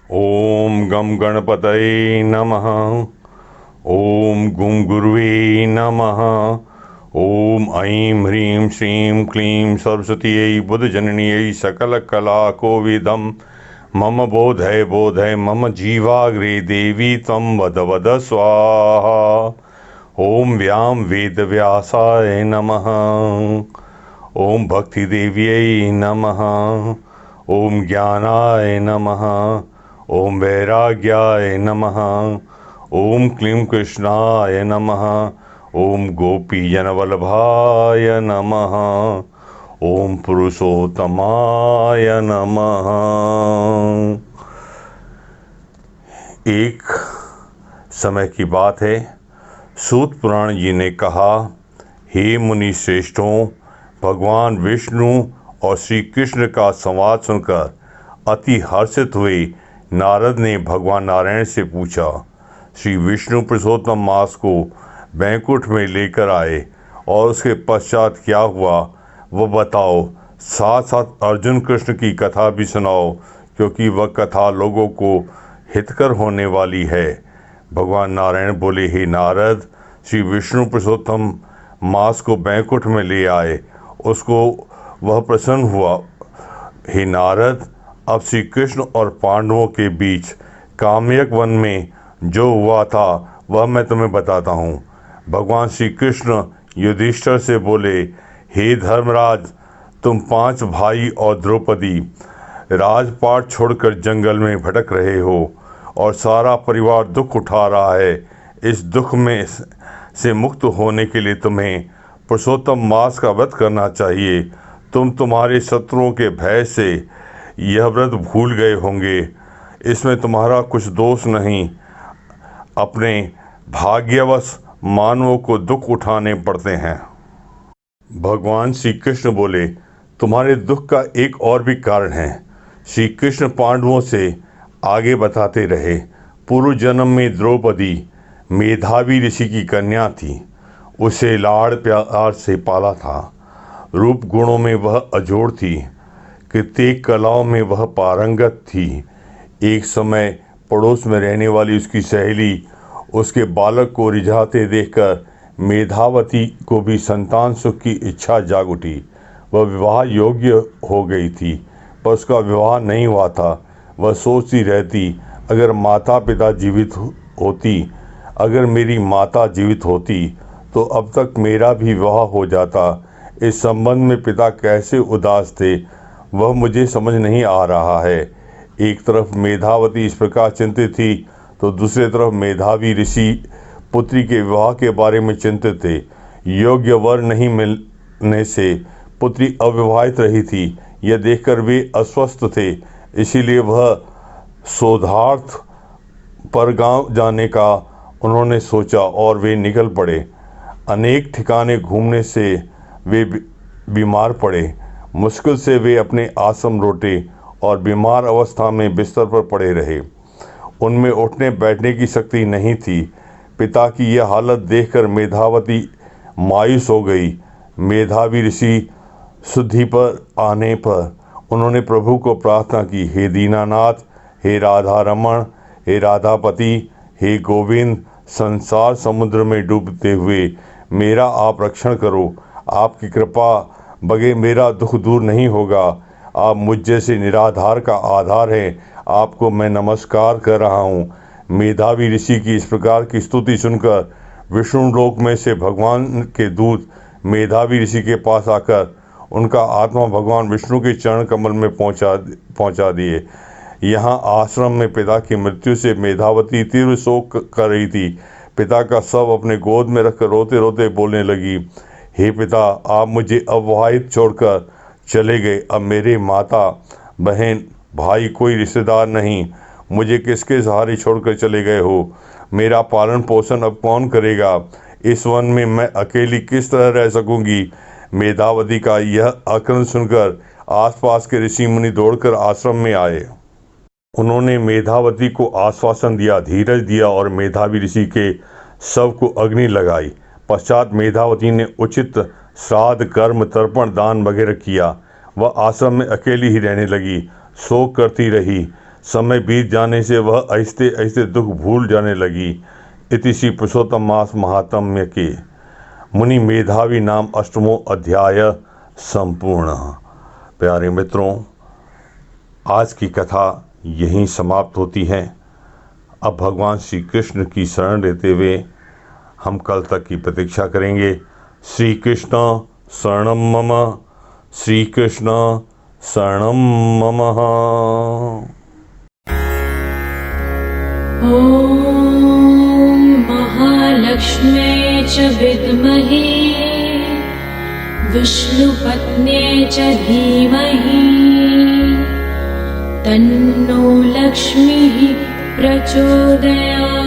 ओम गम गणपतये नमः। ओम गुं गुरुवे नमः। ओम ऐं ह्रीं श्रीं क्लीं सरस्वत्यै बुधजनन्यै सकलकलाकोविदं मम बोधय बोधय मम जीवाग्रे देवी त्वं वद वद स्वाहा। ओम व्यां वेदव्यासाय नमः। ओम भक्तिदेव्यै नमः। ओम ज्ञानाय नमः। ओम वैराग्याय नमः। ओम क्लीं कृष्णाय नमः। ओम गोपीजनवल्लभाय नमः। ओम पुरुषोत्तमाय नमः। एक समय की बात है, सूत पुराण जी ने कहा, हे मुनि श्रेष्ठों, भगवान विष्णु और श्री कृष्ण का संवाद सुनकर अति हर्षित हुए नारद ने भगवान नारायण से पूछा। श्री विष्णु पुरुषोत्तम मास को बैकुंठ में लेकर आए और उसके पश्चात क्या हुआ वह बताओ। साथ साथ अर्जुन कृष्ण की कथा भी सुनाओ, क्योंकि वह कथा लोगों को हितकर होने वाली है। भगवान नारायण बोले, हे नारद, श्री विष्णु पुरुषोत्तम मास को बैकुंठ में ले आए, उसको वह प्रसन्न हुआ। हे नारद, अब श्री कृष्ण और पांडवों के बीच काम्यक वन में जो हुआ था वह मैं तुम्हें बताता हूँ। भगवान श्री कृष्ण युधिष्ठिर से बोले, हे धर्मराज, तुम 5 भाई और द्रौपदी राजपाट छोड़कर जंगल में भटक रहे हो और सारा परिवार दुख उठा रहा है। इस दुख में से मुक्त होने के लिए तुम्हें पुरुषोत्तम मास का व्रत करना चाहिए। तुम तुम्हारे शत्रुओं के भय से यह व्रत भूल गए होंगे। इसमें तुम्हारा कुछ दोष नहीं। अपने भाग्यवश मानवों को दुख उठाने पड़ते हैं। भगवान श्री कृष्ण बोले, तुम्हारे दुख का एक और भी कारण है। श्री कृष्ण पांडवों से आगे बताते रहे, पूर्व जन्म में द्रौपदी मेधावी ऋषि की कन्या थी। उसे लाड़ प्यार से पाला था। रूप गुणों में वह अजोड़ थी। कितने कलाओं में वह पारंगत थी। एक समय पड़ोस में रहने वाली उसकी सहेली उसके बालक को रिझाते देखकर मेधावती को भी संतान सुख की इच्छा जाग उठी। वह विवाह योग्य हो गई थी, पर उसका विवाह नहीं हुआ था। वह सोचती रहती, अगर माता पिता जीवित होती, अगर मेरी माता जीवित होती तो अब तक मेरा भी विवाह हो जाता। इस संबंध में पिता कैसे उदास थे वह मुझे समझ नहीं आ रहा है। एक तरफ मेधावती इस प्रकार चिंतित थी तो दूसरी तरफ मेधावी ऋषि पुत्री के विवाह के बारे में चिंतित थे। योग्य वर नहीं मिलने से पुत्री अविवाहित रही थी। यह देखकर वे अस्वस्थ थे। इसीलिए वह शोधार्थ पर गांव जाने का उन्होंने सोचा और वे निकल पड़े। अनेक ठिकाने घूमने से वे बीमार पड़े। मुश्किल से वे अपने आश्रम लौटे और बीमार अवस्था में बिस्तर पर पड़े रहे। उनमें उठने बैठने की शक्ति नहीं थी। पिता की यह हालत देखकर मेधावती मायूस हो गई। मेधावी ऋषि शुद्धि पर आने पर उन्होंने प्रभु को प्रार्थना की, हे दीनानाथ, हे राधा रमण, हे राधापति, हे गोविंद, संसार समुद्र में डूबते हुए मेरा आप रक्षण करो। आपकी कृपा बगैर मेरा दुख दूर नहीं होगा। आप मुझ जैसे निराधार का आधार हैं। आपको मैं नमस्कार कर रहा हूँ। मेधावी ऋषि की इस प्रकार की स्तुति सुनकर विष्णु लोक में से भगवान के दूत मेधावी ऋषि के पास आकर उनका आत्मा भगवान विष्णु के चरण कमल में पहुंचा दिए। यहाँ आश्रम में पिता की मृत्यु से मेधावती तीव्र शोक कर रही थी। पिता का शव अपने गोद में रखकर रोते रोते बोलने लगी, हे पिता, आप मुझे अविवाहित छोड़कर चले गए। अब मेरे माता बहन भाई कोई रिश्तेदार नहीं। मुझे किसके सहारे छोड़कर चले गए हो? मेरा पालन पोषण अब कौन करेगा? इस वन में मैं अकेली किस तरह रह सकूंगी? मेधावती का यह आक्रमण सुनकर आसपास के ऋषि मुनि दौड़कर आश्रम में आए। उन्होंने मेधावती को आश्वासन दिया, धीरज दिया और मेधावी ऋषि के शव को अग्नि लगाई। पश्चात मेधावती ने उचित श्राद्ध कर्म तर्पण दान वगैरह किया। वह आश्रम में अकेली ही रहने लगी, शोक करती रही। समय बीत जाने से वह ऐसे ऐसे दुख भूल जाने लगी। इति श्री पुरुषोत्तम मास महात्म्य के मुनि मेधावी नाम अष्टमो अध्याय संपूर्ण। प्यारे मित्रों, आज की कथा यहीं समाप्त होती है। अब भगवान श्री कृष्ण की शरण लेते हुए हम कल तक की प्रतीक्षा करेंगे। श्री कृष्ण शरणम मम, श्री कृष्ण शरणम मम। ॐ महालक्ष्म्यै च विद्महे विष्णुपत्न्यै च धीमहि तन्नो लक्ष्मीः प्रचोदयात्।